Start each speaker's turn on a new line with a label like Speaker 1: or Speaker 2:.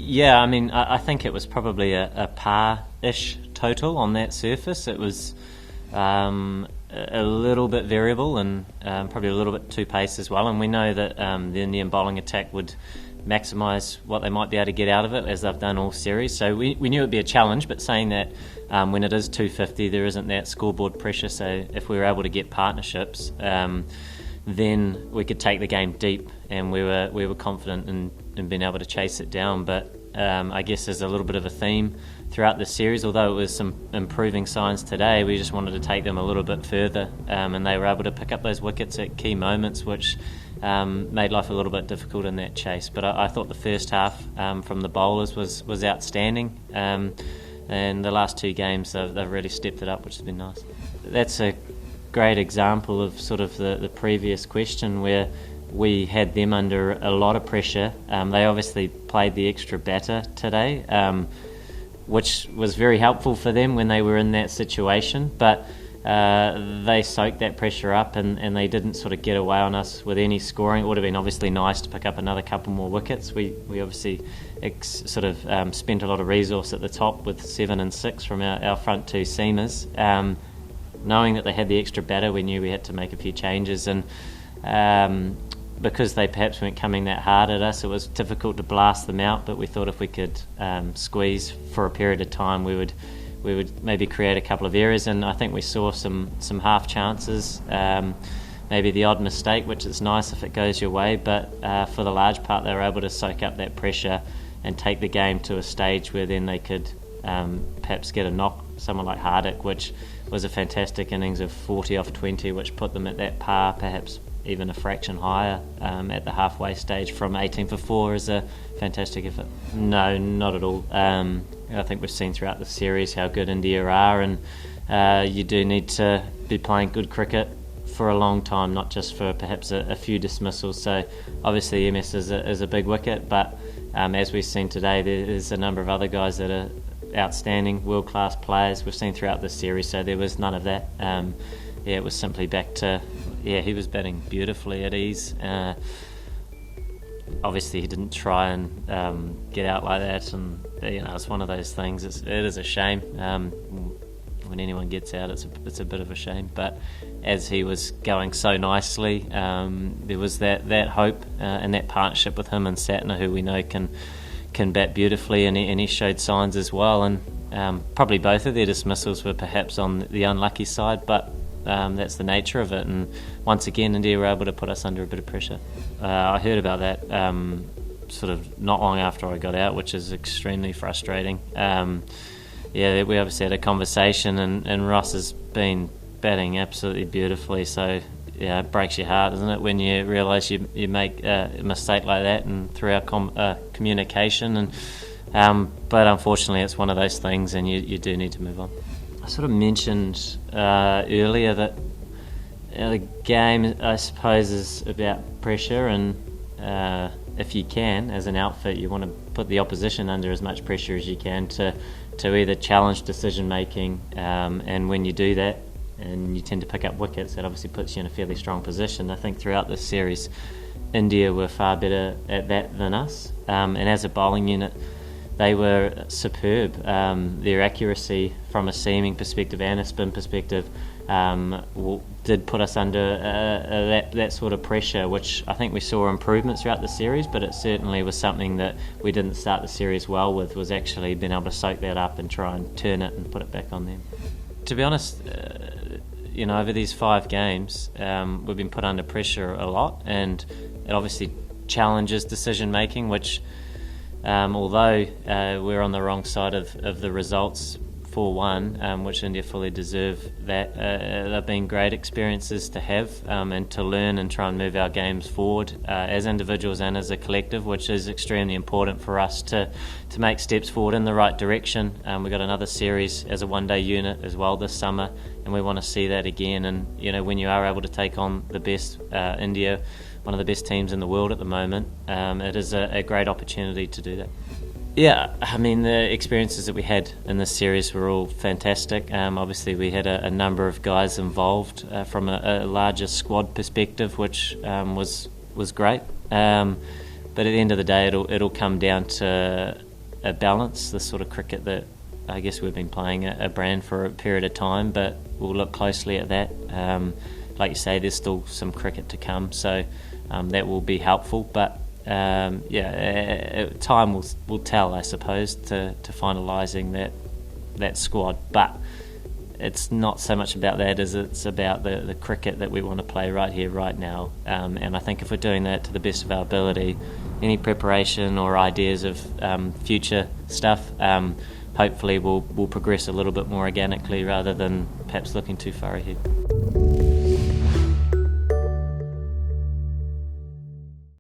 Speaker 1: Yeah, I mean, I think it was probably a par-ish total on that surface. It was a little bit variable and probably a little bit too pace as well. And we know that the Indian bowling attack would maximise what they might be able to get out of it, as they've done all series. So we knew it would be a challenge, but saying that when it is 250, there isn't that scoreboard pressure. So if we were able to get partnerships, then we could take the game deep, and we were confident in being able to chase it down. But I guess there's a little bit of a theme throughout the series. Although it was some improving signs today, we just wanted to take them a little bit further, and they were able to pick up those wickets at key moments, which made life a little bit difficult in that chase. But I thought the first half from the bowlers was outstanding, and the last two games they've really stepped it up, which has been nice. That's a great example of sort of the previous question where we had them under a lot of pressure. They obviously played the extra batter today, which was very helpful for them when they were in that situation, but they soaked that pressure up and they didn't sort of get away on us with any scoring. It would have been obviously nice to pick up another couple more wickets. We obviously spent a lot of resource at the top with 7 and 6 from our front two seamers. Knowing that they had the extra batter, we knew we had to make a few changes, and because they perhaps weren't coming that hard at us, it was difficult to blast them out. But we thought if we could squeeze for a period of time, we would maybe create a couple of errors, and I think we saw some half chances, maybe the odd mistake, which is nice if it goes your way. But for the large part, they were able to soak up that pressure and take the game to a stage where then they could perhaps get a knock. Someone like Hardik, which was a fantastic innings of 40 off 20, which put them at that par, perhaps even a fraction higher at the halfway stage from 18 for 4 is a fantastic effort. No, not at all. I think we've seen throughout the series how good India are, and you do need to be playing good cricket for a long time, not just for perhaps a few dismissals. So obviously MS is a big wicket, but as we've seen today, there's a number of other guys that are outstanding, world-class players we've seen throughout the series, so there was none of that. It was simply back to, he was batting beautifully at ease. Obviously he didn't try and get out like that, and it's one of those things. It is a shame. When anyone gets out, it's a bit of a shame. But as he was going so nicely, there was that hope and that partnership with him and Satner, who we know can bat beautifully, and he showed signs as well. And probably both of their dismissals were perhaps on the unlucky side, but that's the nature of it. And once again, India were able to put us under a bit of pressure. I heard about that sort of not long after I got out, which is extremely frustrating. We obviously had a conversation, and Ross has been batting absolutely beautifully, so it breaks your heart, doesn't it, when you realise you make a mistake like that, and through our communication. But unfortunately, it's one of those things, and you do need to move on. I sort of mentioned earlier that the game, I suppose, is about pressure, and if you can, as an outfit, you want to put the opposition under as much pressure as you can to either challenge decision making, and when you do that, and you tend to pick up wickets, that obviously puts you in a fairly strong position. I think throughout this series, India were far better at that than us, and as a bowling unit, they were superb. Their accuracy from a seaming perspective and a spin perspective did put us under that sort of pressure, which I think we saw improvements throughout the series, but it certainly was something that we didn't start the series well with, was actually being able to soak that up and try and turn it and put it back on them. To be honest, over these 5 games, we've been put under pressure a lot, and it obviously challenges decision making, which although we're on the wrong side of the results 4-1, which India fully deserve, that they've been great experiences to have, and to learn and try and move our games forward as individuals and as a collective, which is extremely important for us to make steps forward in the right direction. We've got another series as a one-day unit as well this summer, and we want to see that again. And when you are able to take on the best India, one of the best teams in the world at the moment, it is a great opportunity to do that. Yeah, I mean, the experiences that we had in this series were all fantastic. Obviously, we had a number of guys involved from a larger squad perspective, which was great. But at the end of the day, it'll come down to a balance, the sort of cricket that I guess we've been playing a brand for a period of time, but we'll look closely at that. Like you say, there's still some cricket to come, so that will be helpful. But time will tell, I suppose, to finalising that squad. But it's not so much about that as it's about the cricket that we want to play right here, right now. And I think if we're doing that to the best of our ability, any preparation or ideas of future stuff, hopefully we'll progress a little bit more organically rather than perhaps looking too far ahead.